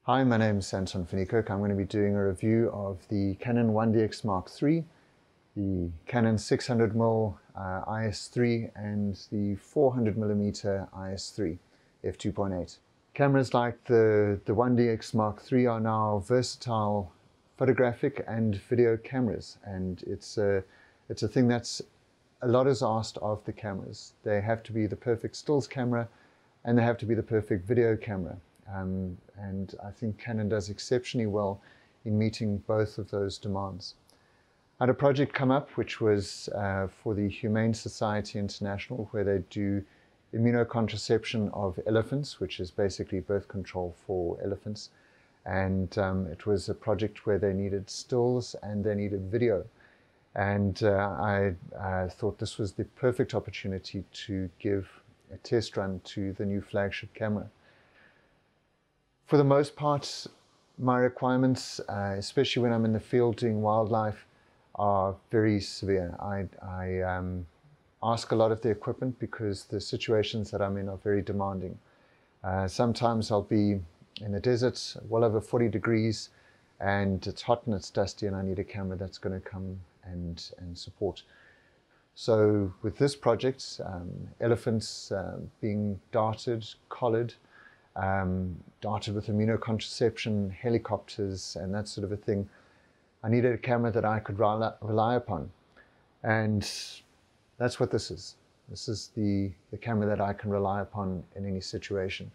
Hi, my name is Anton van Niekerk. I'm going to be doing a review of the Canon 1DX Mark III, the Canon 600mm IS3 and the 400mm IS3 f2.8. Cameras like the 1DX Mark III are now versatile photographic and video cameras, and it's a thing that's a lot is asked of the cameras. They have to be the perfect stills camera and they have to be the perfect video camera. And I think Canon does exceptionally well in meeting both of those demands. I had a project come up which was for the Humane Society International, where they do immunocontraception of elephants, which is basically birth control for elephants. And it was a project where they needed stills and they needed video. And I thought this was the perfect opportunity to give a test run to the new flagship camera. For the most part, my requirements, especially when I'm in the field doing wildlife, are very severe. I ask a lot of the equipment because the situations that I'm in are very demanding. Sometimes I'll be in the desert, well over 40 degrees, and it's hot and it's dusty, and I need a camera that's going to come and support. So with this project, elephants being darted, collared, darted with immunocontraception, helicopters, and that sort of a thing, I needed a camera that I could rely upon. And that's what this is. This is the camera that I can rely upon in any situation.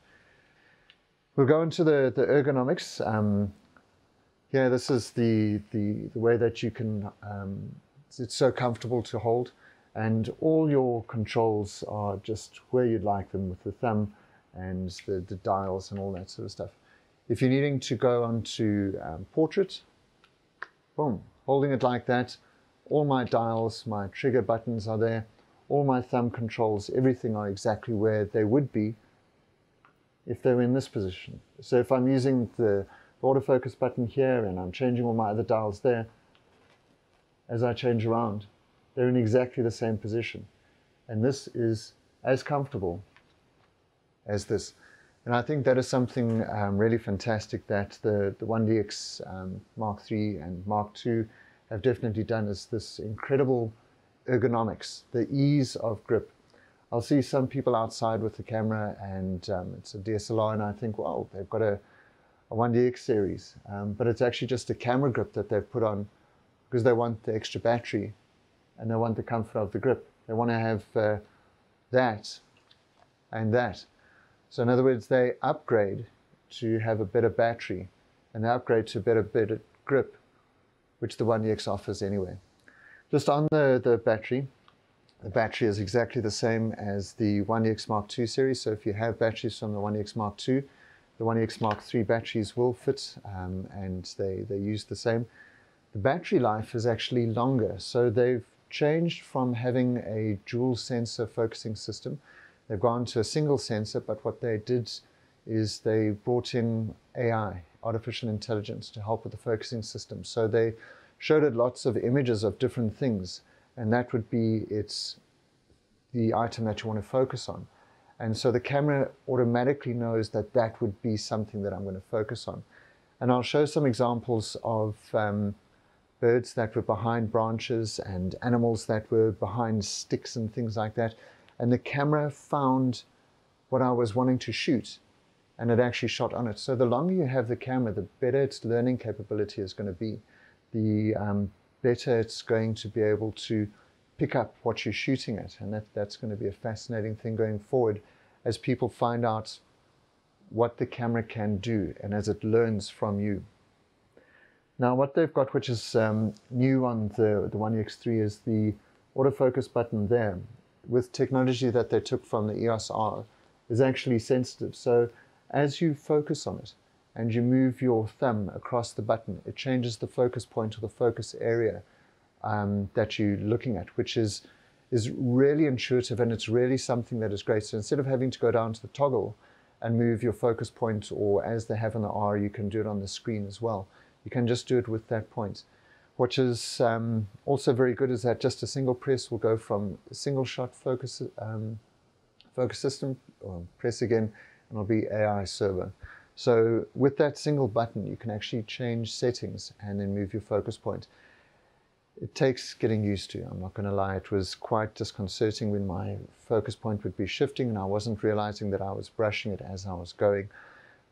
We'll go into the ergonomics. Yeah, this is the way that you can, it's so comfortable to hold, and all your controls are just where you'd like them, with the thumb and the dials and all that sort of stuff. If you're needing to go onto portrait, boom, holding it like that, all my dials, my trigger buttons are there, all my thumb controls, everything are exactly where they would be if they were in this position. So if I'm using the autofocus button here and I'm changing all my other dials there, as I change around, they're in exactly the same position. And this is as comfortable as this. And I think that is something really fantastic that the 1DX Mark III and Mark II have definitely done, is this incredible ergonomics, the ease of grip. I'll see some people outside with the camera and it's a DSLR, and I think, well, they've got a 1DX series, but it's actually just a camera grip that they've put on because they want the extra battery and they want the comfort of the grip. They want to have that and that. So in other words, they upgrade to have a better battery and they upgrade to a better grip, which the 1DX offers anyway. Just on the battery is exactly the same as the 1DX Mark II series. So if you have batteries from the 1DX Mark II, the 1DX Mark III batteries will fit, and they use the same. The battery life is actually longer. So they've changed from having a dual sensor focusing system. They've gone to a single sensor, but what they did is they brought in AI, artificial intelligence, to help with the focusing system. So they showed it lots of images of different things, and that would be the item that you want to focus on. And so the camera automatically knows that that would be something that I'm going to focus on. And I'll show some examples of birds that were behind branches and animals that were behind sticks and things like that. And the camera found what I was wanting to shoot, and it actually shot on it. So the longer you have the camera, the better its learning capability is going to be. The better it's going to be able to pick up what you're shooting at. And that's going to be a fascinating thing going forward as people find out what the camera can do and as it learns from you. Now what they've got, which is new on the 1DX3, is the autofocus button there, with technology that they took from the EOS R, is actually sensitive. So as you focus on it and you move your thumb across the button, it changes the focus point or the focus area that you're looking at, which is really intuitive, and it's really something that is great. So instead of having to go down to the toggle and move your focus point, or as they have on the R, you can do it on the screen as well. You can just do it with that point. What is also very good is that just a single press will go from a single shot focus system, or press again, and it'll be AI servo. So with that single button, you can actually change settings and then move your focus point. It takes getting used to. I'm not going to lie, it was quite disconcerting when my focus point would be shifting and I wasn't realizing that I was brushing it as I was going.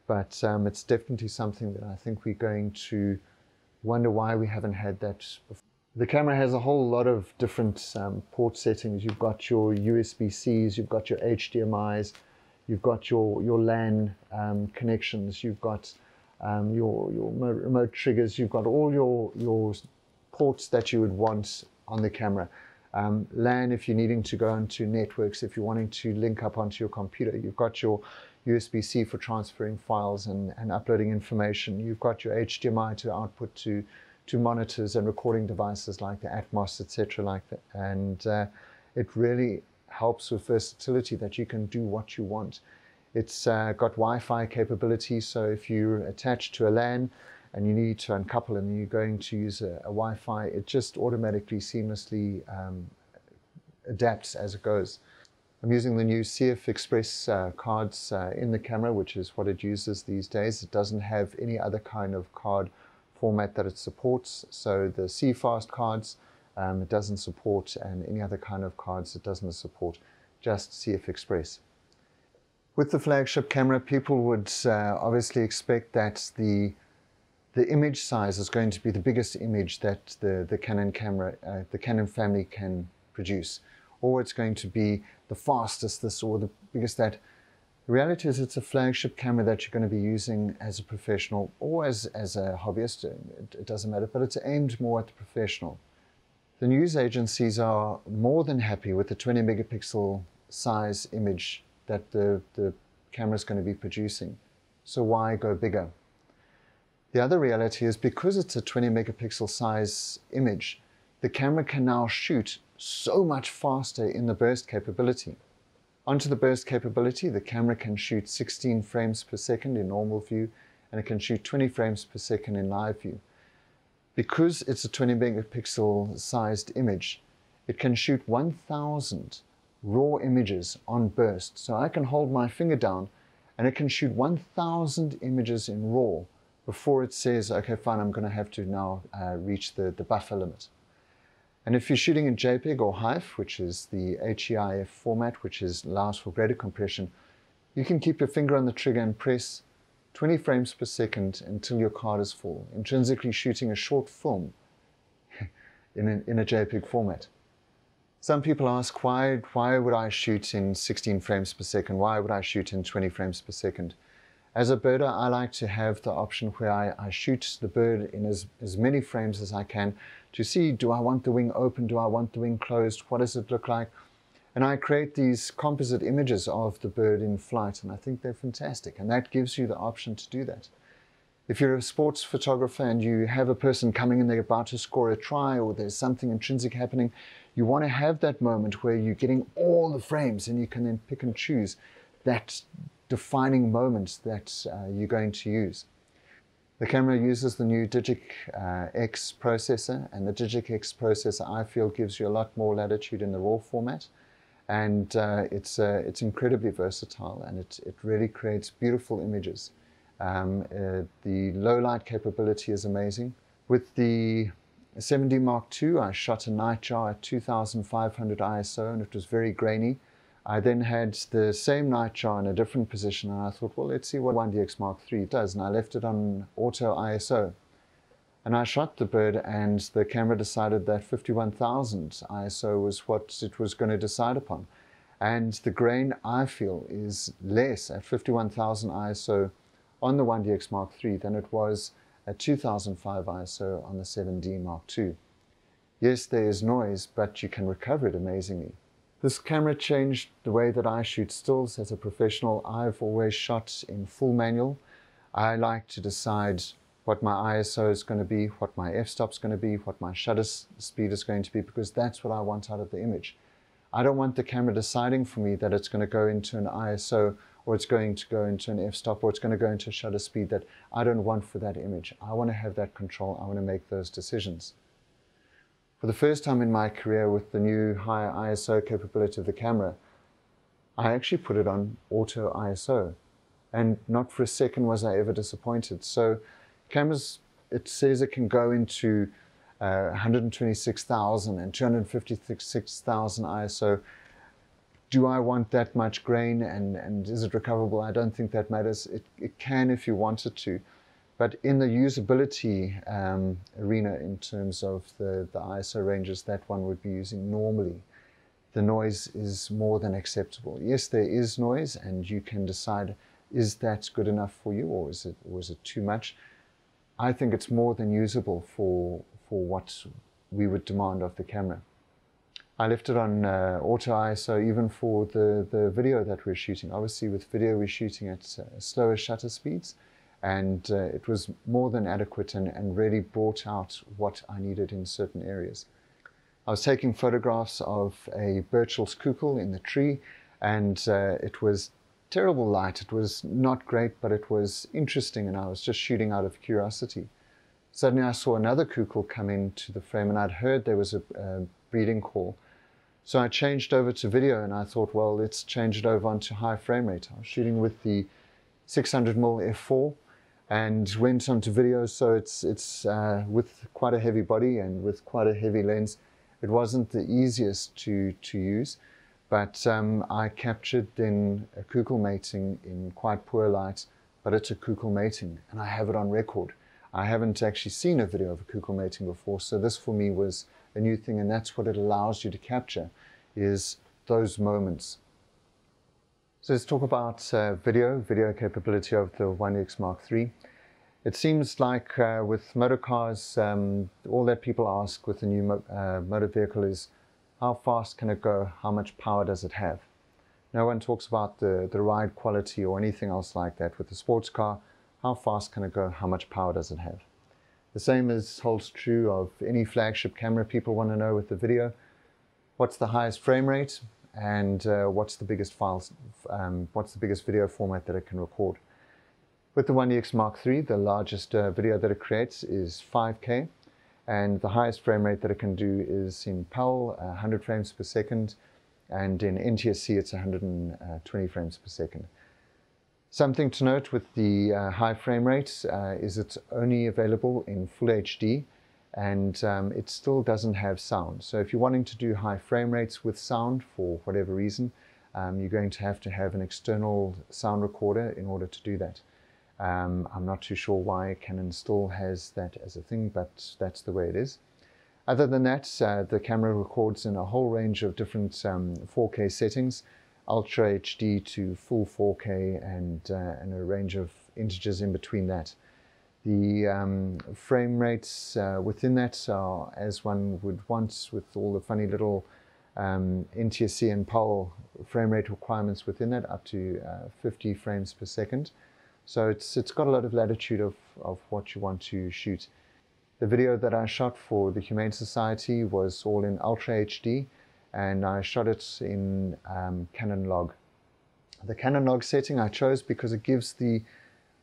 But it's definitely something that I think we're going to wonder why we haven't had that before. The camera has a whole lot of different port settings. You've got your USB-Cs, you've got your HDMIs, you've got your LAN connections, you've got your remote triggers, you've got all your ports that you would want on the camera. LAN if you're needing to go into networks, if you're wanting to link up onto your computer. You've got your USB-C for transferring files and uploading information. You've got your HDMI to output to monitors and recording devices like the Atmos, etc. like that. And it really helps with versatility that you can do what you want. It's got Wi-Fi capability, so if you're attached to a LAN and you need to uncouple and you're going to use a Wi-Fi, it just automatically, seamlessly adapts as it goes. I'm using the new CF Express cards in the camera, which is what it uses these days. It doesn't have any other kind of card format that it supports. So the CFast cards it doesn't support, and any other kind of cards it doesn't support, just CF Express. With the flagship camera, people would obviously expect that the image size is going to be the biggest image that the Canon camera, the Canon family can produce, or it's going to be the fastest this or the biggest that. The reality is it's a flagship camera that you're going to be using as a professional or as a hobbyist. It doesn't matter, but it's aimed more at the professional. The news agencies are more than happy with the 20 megapixel size image that the camera is going to be producing. So why go bigger? The other reality is because it's a 20 megapixel size image, the camera can now shoot so much faster in the burst capability. Onto the burst capability, the camera can shoot 16 frames per second in normal view, and it can shoot 20 frames per second in live view. Because it's a 20 megapixel sized image, it can shoot 1000 raw images on burst. So I can hold my finger down and it can shoot 1000 images in RAW before it says, okay, fine, I'm going to have to now reach the buffer limit. And if you're shooting in JPEG or HEIF, which is the HEIF format, which allows for greater compression, you can keep your finger on the trigger and press 20 frames per second until your card is full, intrinsically shooting a short film in a JPEG format. Some people ask, why would I shoot in 16 frames per second? Why would I shoot in 20 frames per second? As a birder, I like to have the option where I shoot the bird in as many frames as I can to see, do I want the wing open? Do I want the wing closed? What does it look like? And I create these composite images of the bird in flight, and I think they're fantastic. And that gives you the option to do that. If you're a sports photographer and you have a person coming in, they're about to score a try, or there's something intrinsic happening, you want to have that moment where you're getting all the frames and you can then pick and choose that defining moment that you're going to use. The camera uses the new Digic X processor, and the Digic X processor, I feel, gives you a lot more latitude in the RAW format, and it's incredibly versatile, and it really creates beautiful images. The low light capability is amazing. With the 7D Mark II, I shot a nightjar at 2500 ISO, and it was very grainy. I then had the same nightjar in a different position, and I thought, well, let's see what 1DX Mark III does, and I left it on auto ISO. And I shot the bird, and the camera decided that 51,000 ISO was what it was going to decide upon. And the grain, I feel, is less at 51,000 ISO on the 1DX Mark III than it was at 2005 ISO on the 7D Mark II. Yes, there is noise, but you can recover it amazingly. This camera changed the way that I shoot stills as a professional. I've always shot in full manual. I like to decide what my ISO is going to be, what my f-stop is going to be, what my shutter speed is going to be, because that's what I want out of the image. I don't want the camera deciding for me that it's going to go into an ISO, or it's going to go into an f-stop, or it's going to go into a shutter speed that I don't want for that image. I want to have that control. I want to make those decisions. For the first time in my career, with the new higher ISO capability of the camera, I actually put it on auto ISO. and not for a second was I ever disappointed. So cameras, it says it can go into 126,000 and 256,000 ISO. Do I want that much grain, and is it recoverable? I don't think that matters. It can if you wanted to. But in the usability arena, in terms of the ISO ranges that one would be using normally, the noise is more than acceptable. Yes, there is noise, and you can decide, is that good enough for you, or is it too much? I think it's more than usable for what we would demand of the camera. I left it on auto ISO even for the video that we're shooting. Obviously with video we're shooting at slower shutter speeds, and it was more than adequate and really brought out what I needed in certain areas. I was taking photographs of a Birchall's cuckoo in the tree, and it was terrible light. It was not great, but it was interesting, and I was just shooting out of curiosity. Suddenly I saw another cuckoo come into the frame, and I'd heard there was a breeding call. So I changed over to video, and I thought, well, let's change it over onto high frame rate. I was shooting with the 600mm f4 and went onto video, so it's with quite a heavy body and with quite a heavy lens. It wasn't the easiest to use, but I captured then a cuckoo mating in quite poor light, but it's a cuckoo mating, and I have it on record. I haven't actually seen a video of a cuckoo mating before, so this for me was a new thing, and that's what it allows you to capture, is those moments. So let's talk about video capability of the 1DX Mark III. It seems like with motor cars, all that people ask with the new motor vehicle is, how fast can it go? How much power does it have? No one talks about the ride quality or anything else like that. With the sports car, how fast can it go? How much power does it have? The same holds true of any flagship camera. People want to know with the video, what's the highest frame rate, and what's the biggest video format that it can record. With the 1DX Mark III, the largest video that it creates is 5K, and the highest frame rate that it can do is in PAL, 100 frames per second, and in NTSC it's 120 frames per second. Something to note with the high frame rate is it's only available in Full HD, and it still doesn't have sound. So if you're wanting to do high frame rates with sound for whatever reason, you're going to have an external sound recorder in order to do that. I'm not too sure why Canon still has that as a thing, but that's the way it is. Other than that, the camera records in a whole range of different 4K settings, Ultra HD to full 4K, and a range of integers in between that. The frame rates within that are as one would want, with all the funny little NTSC and PAL frame rate requirements within that, up to 50 frames per second. So it's got a lot of latitude of what you want to shoot. The video that I shot for the Humane Society was all in Ultra HD, and I shot it in Canon Log. The Canon Log setting I chose because it gives the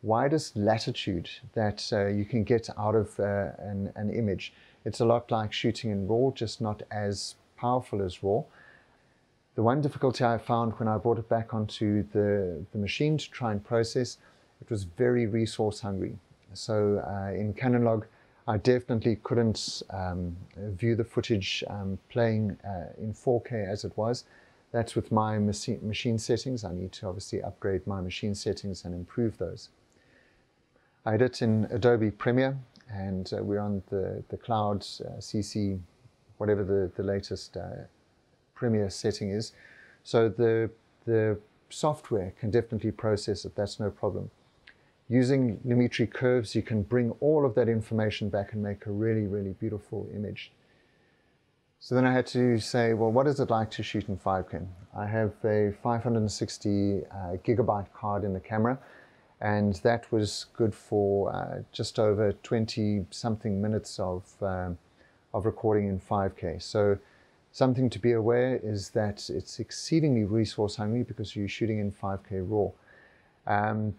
widest latitude that you can get out of an image. It's a lot like shooting in RAW, just not as powerful as RAW. The one difficulty I found when I brought it back onto the machine to try and process, it was very resource hungry. So in Canon Log, I definitely couldn't view the footage playing in 4K as it was. That's with my machine settings. I need to obviously upgrade my machine settings and improve those. I did it in Adobe Premiere, and we're on the cloud CC, whatever the latest Premiere setting is. So the software can definitely process it, that's no problem. Using Lumetri curves, you can bring all of that information back and make a really, really beautiful image. So then I had to say, well, what is it like to shoot in 5K? I have a 560 gigabyte card in the camera, and that was good for just over 20-something minutes of recording in 5K. So something to be aware is that it's exceedingly resource hungry because you're shooting in 5K RAW.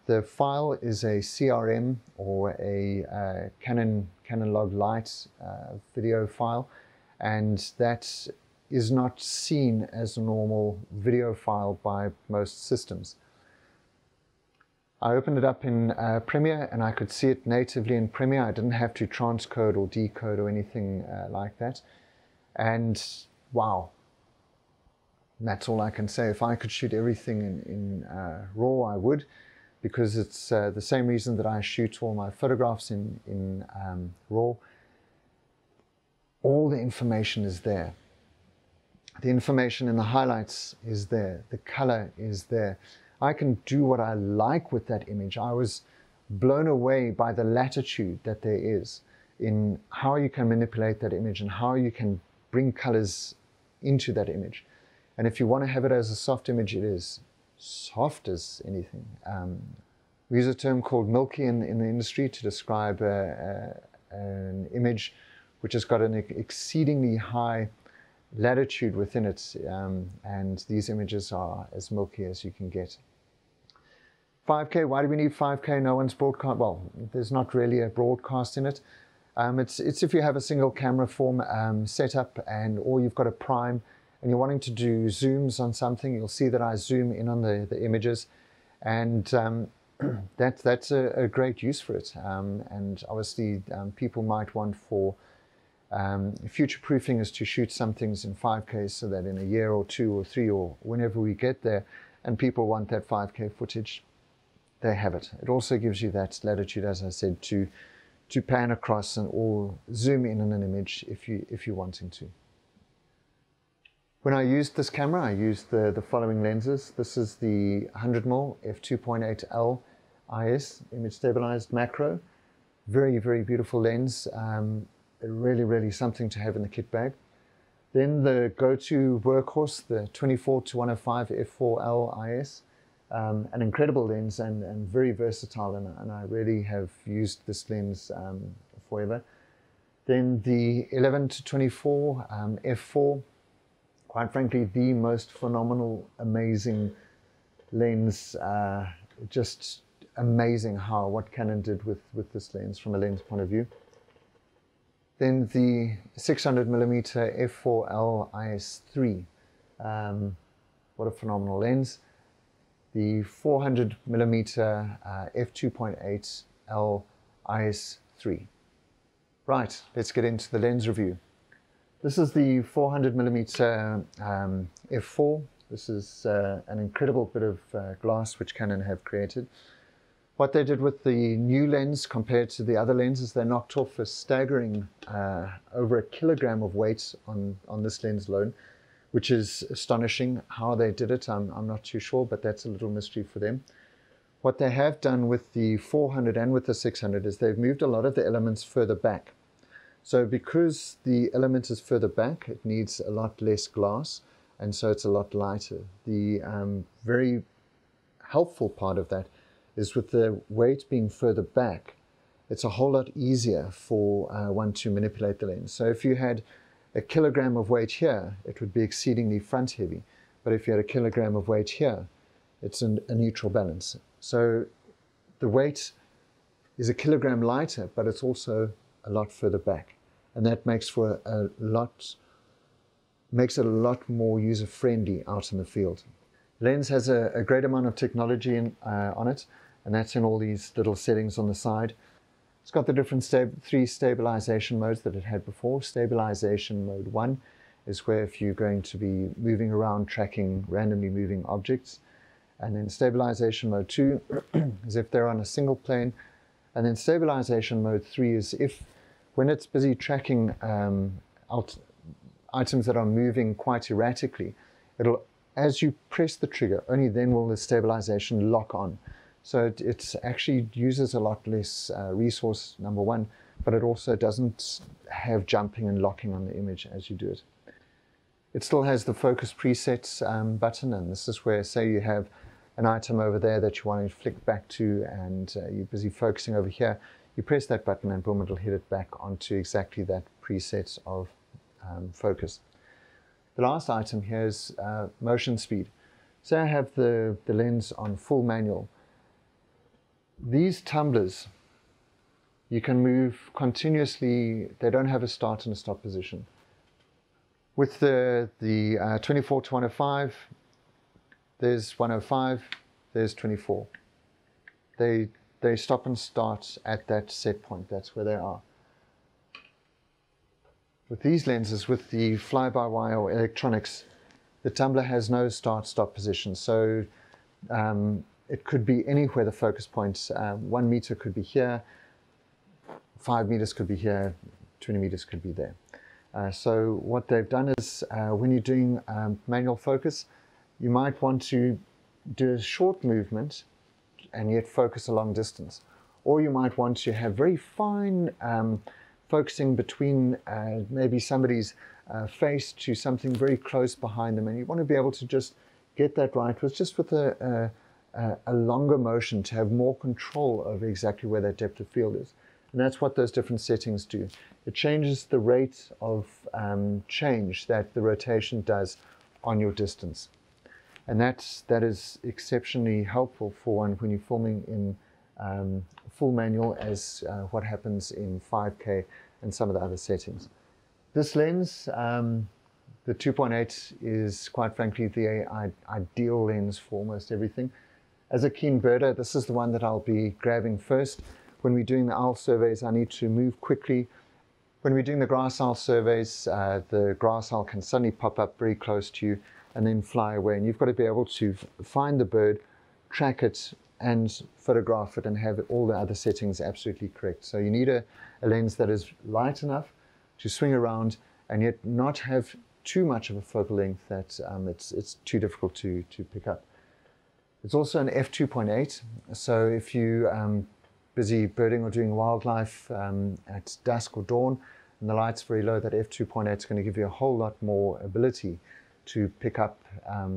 The file is a CRM or a Canon Log Lite video file, and that is not seen as a normal video file by most systems. I opened it up in Premiere and I could see it natively in Premiere. I didn't have to transcode or decode or anything like that. And wow, that's all I can say. If I could shoot everything in RAW, I would, because it's the same reason that I shoot all my photographs in RAW. All the information is there. The information in the highlights is there. The color is there. I can do what I like with that image. I was blown away by the latitude that there is in how you can manipulate that image and how you can bring colors into that image. And if you want to have it as a soft image, it is soft as anything. We use a term called milky in the industry to describe an image which has got an exceedingly high latitude within it, and these images are as milky as you can get. 5K, why do we need 5K? No one's broadcast, well, there's not really a broadcast in it. It's if you have a single camera form set up or you've got a prime and you're wanting to do zooms on something, you'll see that I zoom in on the images, and that's a great use for it. And obviously people might want for future proofing is to shoot some things in 5K so that in a year or 2 or 3 or whenever we get there and people want that 5K footage, they have it. It also gives you that latitude, as I said, to pan across or zoom in on an image if you're wanting to. When I used this camera, I used the following lenses. This is the 100mm f2.8 IS image stabilized macro. Very, very beautiful lens. Really something to have in the kit bag. Then the go-to workhorse, the 24-105 f4L IS. An incredible lens and very versatile, and I really have used this lens forever. Then the 11-24 f4, quite frankly the most phenomenal, amazing lens. Just amazing what Canon did with this lens from a lens point of view. Then the 600mm f4L IS3, what a phenomenal lens. The 400mm f2.8 L IS3. Right, let's get into the lens review. This is the 400mm f4. This is an incredible bit of glass which Canon have created. What they did with the new lens compared to the other lenses, they knocked off a staggering over 1 kilogram of weight on this lens alone, which is astonishing. How they did it, I'm not too sure, but that's a little mystery for them. What they have done with the 400 and with the 600 is they've moved a lot of the elements further back. So because the element is further back, it needs a lot less glass, and so it's a lot lighter. The very helpful part of that is with the weight being further back, it's a whole lot easier for one to manipulate the lens. So if you had 1 kilogram of weight here, it would be exceedingly front heavy. But if you had 1 kilogram of weight here, it's a neutral balance. So the weight is 1 kilogram lighter, but it's also a lot further back. And that makes for makes it a lot more user-friendly out in the field. The lens has a great amount of technology on it, and that's in all these little settings on the side. It's got the different 3 stabilization modes that it had before. Stabilization mode 1 is where if you're going to be moving around, tracking randomly moving objects. And then stabilization mode 2 is if they're on a single plane. And then stabilization mode 3 is when it's busy tracking items that are moving quite erratically, as you press the trigger, only then will the stabilization lock on. So it actually uses a lot less resource, number one, but it also doesn't have jumping and locking on the image as you do it. It still has the focus presets button, and this is where, say you have an item over there that you want to flick back to, and you're busy focusing over here, you press that button and boom, it'll hit it back onto exactly that preset of focus. The last item here is motion speed. Say I have the lens on full manual. These tumblers, you can move continuously. They don't have a start and a stop position. With the 24 to 105, there's 105, there's 24. they stop and start at that set point. That's where they are. With these lenses, with the fly-by-wire or electronics, the tumbler has no start-stop position. So it could be anywhere the focus point. 1 meter could be here, 5 meters could be here, 20 meters could be there. So what they've done is when you're doing manual focus, you might want to do a short movement and yet focus a long distance. Or you might want to have very fine focusing between maybe somebody's face to something very close behind them, and you want to be able to just get that right with a longer motion to have more control over exactly where that depth of field is. And that's what those different settings do. It changes the rate of change that the rotation does on your distance. And that is exceptionally helpful for one when you're filming in full manual, as what happens in 5K and some of the other settings. This lens, the 2.8, is quite frankly the ideal lens for almost everything. As a keen birder, this is the one that I'll be grabbing first. When we're doing the owl surveys, I need to move quickly. When we're doing the grass owl surveys, the grass owl can suddenly pop up very close to you and then fly away. And you've got to be able to find the bird, track it, and photograph it, and have all the other settings absolutely correct. So you need a lens that is light enough to swing around and yet not have too much of a focal length that it's too difficult to pick up. It's also an f2.8, so if you busy birding or doing wildlife at dusk or dawn and the light's very low, that f2.8 is going to give you a whole lot more ability to pick up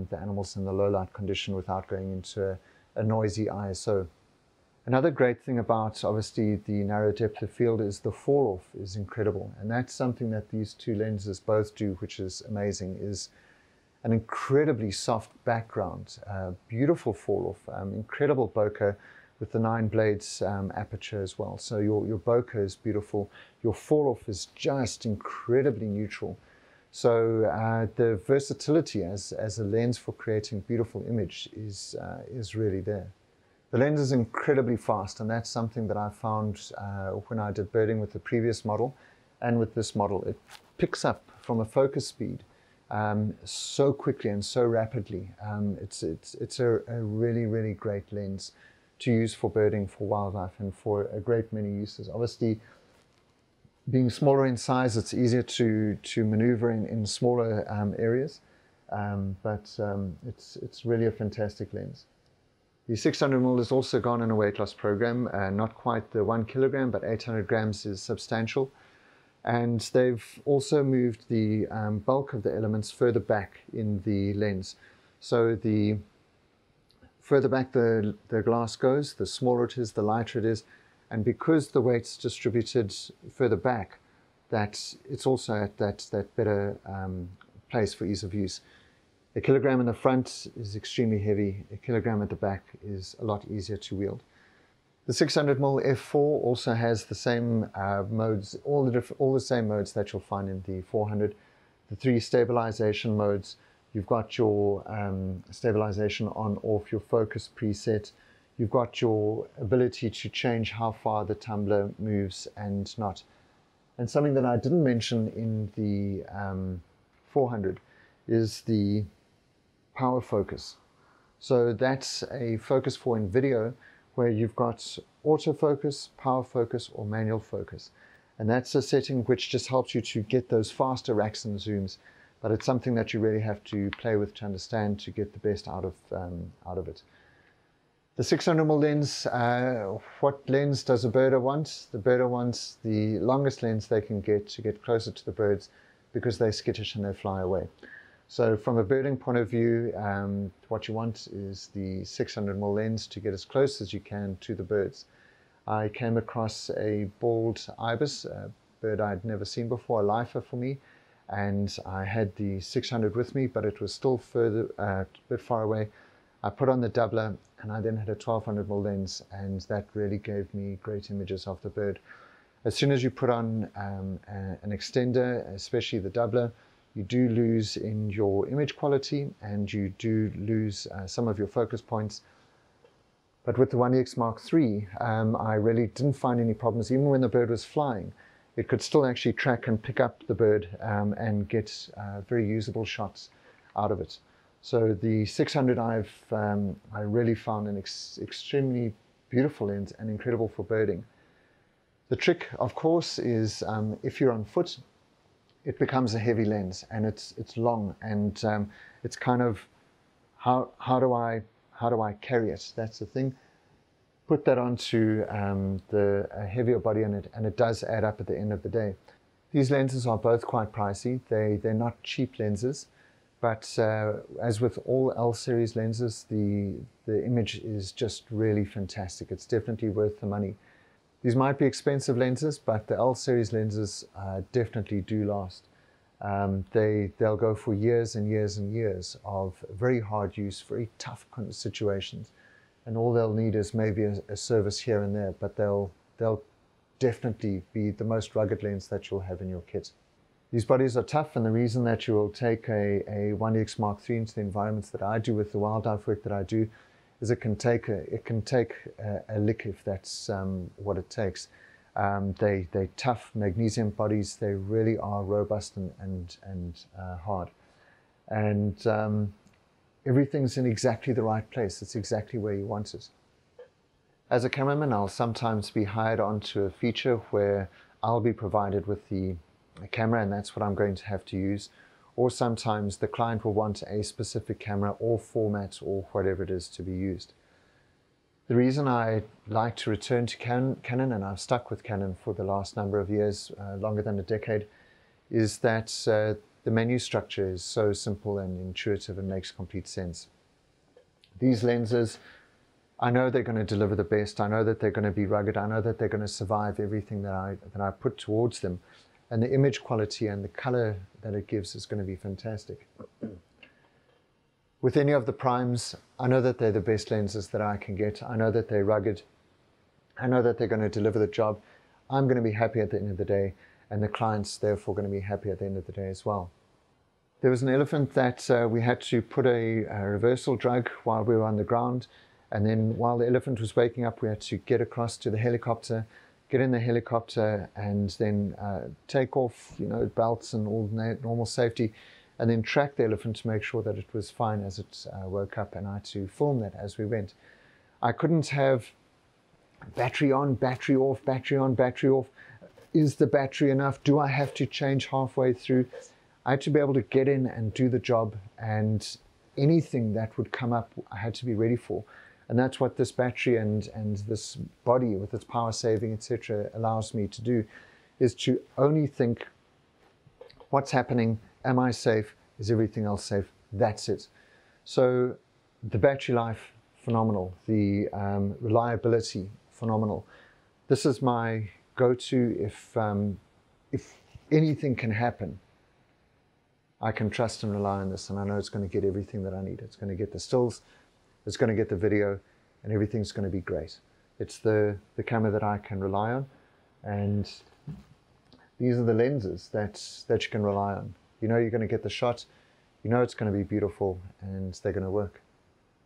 the animals in the low light condition without going into a noisy ISO. Another great thing about obviously the narrow depth of field is the fall off is incredible, and that's something that these two lenses both do, which is amazing, is an incredibly soft background, beautiful fall off, incredible bokeh with the 9 blades aperture as well. So your bokeh is beautiful, your fall off is just incredibly neutral. So the versatility as a lens for creating beautiful image is really there. The lens is incredibly fast, and that's something that I found when I did birding with the previous model and with this model. It picks up from a focus speed so quickly and so rapidly. It's a really, really great lens to use for birding, for wildlife, and for a great many uses. Obviously, being smaller in size, it's easier to maneuver in smaller areas, but it's really a fantastic lens. The 600mm has also gone on a weight loss program, not quite the 1 kilogram, but 800 grams is substantial. And they've also moved the bulk of the elements further back in the lens. So the further back the glass goes, the smaller it is, the lighter it is. And because the weight's distributed further back, that it's also at that better place for ease of use. A kilogram in the front is extremely heavy. A kilogram at the back is a lot easier to wield. The 600mm f4 also has the same modes, all the same modes that you'll find in the 400. The 3 stabilization modes. You've got your stabilization on, off, your focus preset. You've got your ability to change how far the tumbler moves and not. And something that I didn't mention in the 400 is the power focus. So that's a focus for in video where you've got autofocus, power focus, or manual focus. And that's a setting which just helps you to get those faster racks and zooms, but it's something that you really have to play with to understand to get the best out of it. The 600mm lens, what lens does a birder want? The birder wants the longest lens they can get to get closer to the birds because they're skittish and they fly away. So from a birding point of view, what you want is the 600mm lens to get as close as you can to the birds. I came across a bald ibis, a bird I'd never seen before, a lifer for me, and I had the 600 with me, but it was still further, a bit far away. I put on the doubler, and I then had a 1200mm lens, and that really gave me great images of the bird. As soon as you put on an extender, especially the doubler, you do lose in your image quality and you do lose some of your focus points. But with the 1DX Mark III, I really didn't find any problems. Even when the bird was flying, it could still actually track and pick up the bird and get very usable shots out of it. So the 600 I really found an extremely beautiful lens and incredible for birding. The trick, of course, is if you're on foot, it becomes a heavy lens, and it's long, and it's kind of how do I carry it? That's the thing. Put that onto a heavier body on it, and it does add up at the end of the day. These lenses are both quite pricey. They're not cheap lenses, but as with all L series lenses, the image is just really fantastic. It's definitely worth the money. These might be expensive lenses, but the L series lenses definitely do last. They'll go for years and years and years of very hard use, very tough situations. And all they'll need is maybe a service here and there, but they'll definitely be the most rugged lens that you'll have in your kit. These bodies are tough, and the reason that you will take a 1DX Mark III into the environments that I do with the wildlife work that I do is it can take a lick if that's what it takes. They're tough magnesium bodies. They really are robust and hard. And everything's in exactly the right place. It's exactly where you want it. As a cameraman, I'll sometimes be hired onto a feature where I'll be provided with the camera, and that's what I'm going to have to use. Or sometimes the client will want a specific camera or format or whatever it is to be used. The reason I like to return to Canon, and I've stuck with Canon for the last number of years, longer than a decade, is that the menu structure is so simple and intuitive and makes complete sense. These lenses, I know they're going to deliver the best. I know that they're going to be rugged. I know that they're going to survive everything that I put towards them. And the image quality and the color that it gives is going to be fantastic. With any of the primes, I know that they're the best lenses that I can get. I know that they're rugged. I know that they're going to deliver the job. I'm going to be happy at the end of the day, and the client's therefore going to be happy at the end of the day as well. There was an elephant that we had to put a reversal drug while we were on the ground, and then while the elephant was waking up, we had to get across to the helicopter, get in the helicopter, and then take off, belts and all normal safety, and then track the elephant to make sure that it was fine as it woke up, and I had to film that as we went. I couldn't have battery on, battery off, battery on, battery off. Is the battery enough? Do I have to change halfway through? I had to be able to get in and do the job, and anything that would come up, I had to be ready for. And that's what this battery and this body with its power saving, etc., allows me to do, is to only think, what's happening? Am I safe? Is everything else safe? That's it. So the battery life, phenomenal. The reliability, phenomenal. This is my go-to if anything can happen. I can trust and rely on this, and I know it's going to get everything that I need. It's going to get the stills, it's going to get the video, and everything's going to be great. It's the camera that I can rely on, and these are the lenses that you can rely on. You know you're going to get the shot, you know it's going to be beautiful, and they're going to work.